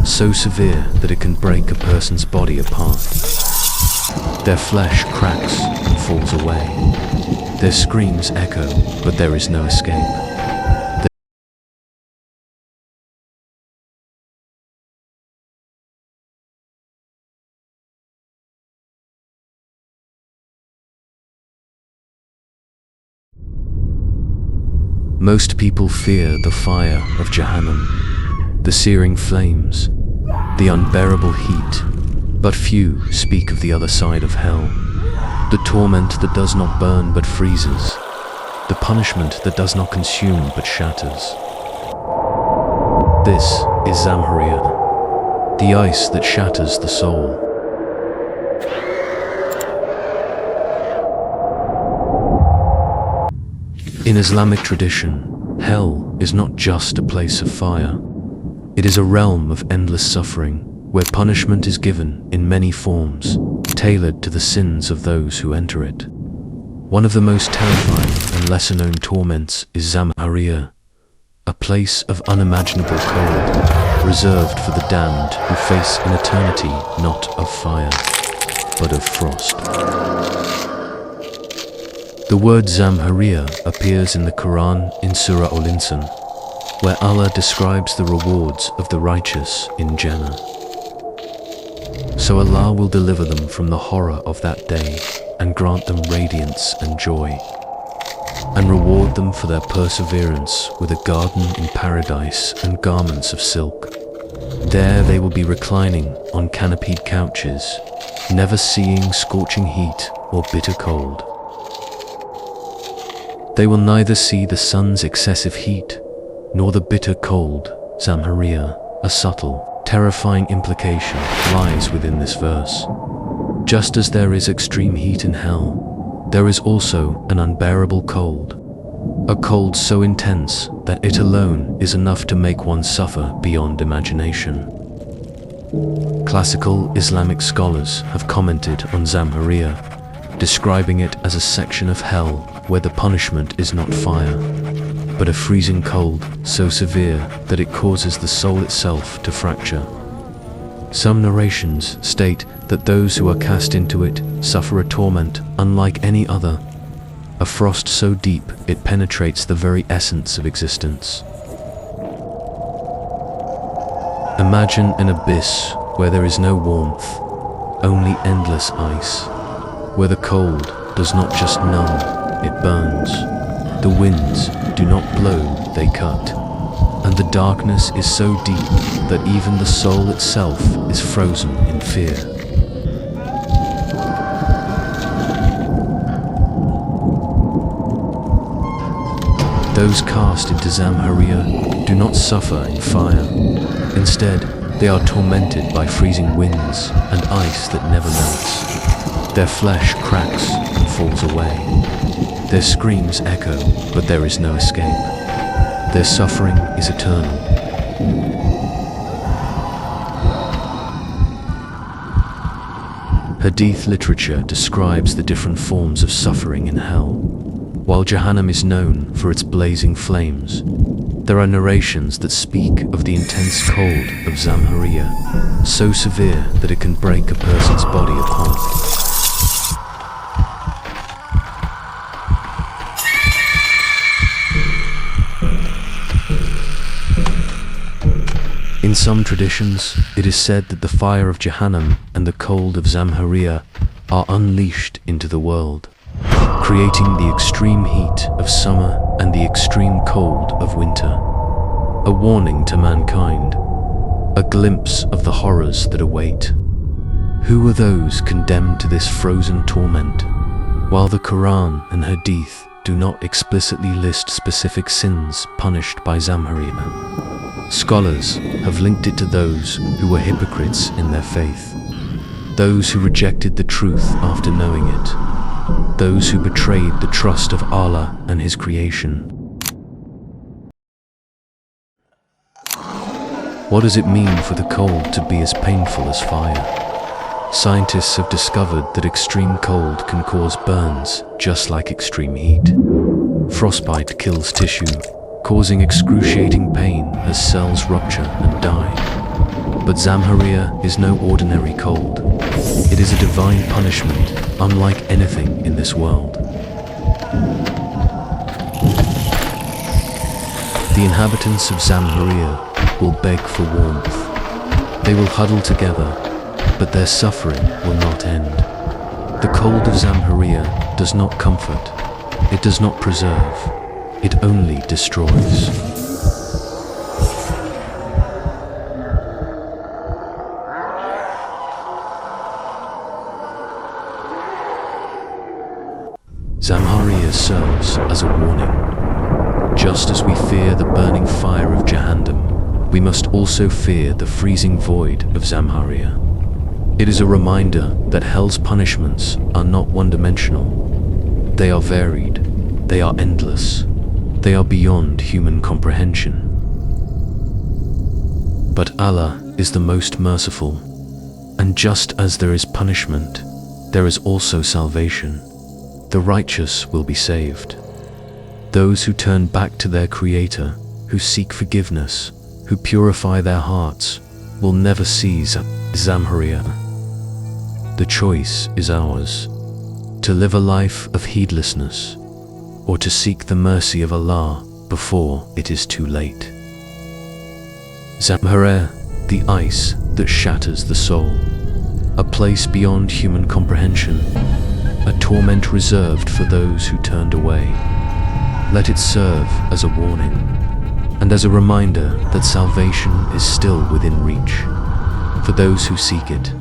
so severe that it can break a person's body apart. Their flesh cracks and falls away. Their screams echo, but there is no escape. Most people fear the fire of Jahannam, the searing flames, the unbearable heat, but few speak of the other side of hell, the torment that does not burn but freezes, the punishment that does not consume but shatters. This is Zamharir, the ice that shatters the soul. In Islamic tradition, hell is not just a place of fire. It is a realm of endless suffering, where punishment is given in many forms, tailored to the sins of those who enter it. One of the most terrifying and lesser-known torments is Zamharir, a place of unimaginable cold, reserved for the damned who face an eternity not of fire, but of frost. The word Zamharir appears in the Quran in Surah Al-Insan, where Allah describes the rewards of the righteous in Jannah. So Allah will deliver them from the horror of that day and grant them radiance and joy, and reward them for their perseverance with a garden in paradise and garments of silk. There they will be reclining on canopied couches, never seeing scorching heat or bitter cold. They will neither see the sun's excessive heat, nor the bitter cold. Zamharir, a subtle, terrifying implication lies within this verse. Just as there is extreme heat in hell, there is also an unbearable cold. A cold so intense that it alone is enough to make one suffer beyond imagination. Classical Islamic scholars have commented on Zamharir, describing it as a section of hell where the punishment is not fire, but a freezing cold so severe that it causes the soul itself to fracture. Some narrations state that those who are cast into it suffer a torment unlike any other, a frost so deep it penetrates the very essence of existence. Imagine an abyss where there is no warmth, only endless ice, where the cold does not just numb, it burns. The winds do not blow, they cut. And the darkness is so deep that even the soul itself is frozen in fear. Those cast into Zamharir do not suffer in fire. Instead, they are tormented by freezing winds and ice that never melts. Their flesh cracks and falls away. Their screams echo, but there is no escape. Their suffering is eternal. Hadith literature describes the different forms of suffering in hell. While Jahannam is known for its blazing flames, there are narrations that speak of the intense cold of Zamharir, so severe that it can break a person's body apart. In some traditions, it is said that the fire of Jahannam and the cold of Zamharir are unleashed into the world, creating the extreme heat of summer and the extreme cold of winter, a warning to mankind, a glimpse of the horrors that await. Who are those condemned to this frozen torment? While the Quran and Hadith do not explicitly list specific sins punished by Zamharir, scholars have linked it to those who were hypocrites in their faith, those who rejected the truth after knowing it, those who betrayed the trust of Allah and His creation. What does it mean for the cold to be as painful as fire? Scientists have discovered that extreme cold can cause burns just like extreme heat. Frostbite kills tissue, causing excruciating pain as cells rupture and die. But But Zamharir is no ordinary cold. It is a divine punishment, unlike anything in this world. The inhabitants of Zamharir will beg for warmth. They will huddle together, but their suffering will not end. The cold of Zamharir does not comfort, it does not preserve, it only destroys. Zamharir serves as a warning. Just as we fear the burning fire of Jahannam, we must also fear the freezing void of Zamharir. It is a reminder that hell's punishments are not one-dimensional. They are varied, they are endless, they are beyond human comprehension. But Allah is the most merciful, and just as there is punishment, there is also salvation. The righteous will be saved. Those who turn back to their Creator, who seek forgiveness, who purify their hearts, will never see Zamharir. The choice is ours, to live a life of heedlessness, or to seek the mercy of Allah before it is too late. Zamharir, the ice that shatters the soul, a place beyond human comprehension, a torment reserved for those who turned away. Let it serve as a warning, and as a reminder that salvation is still within reach, for those who seek it.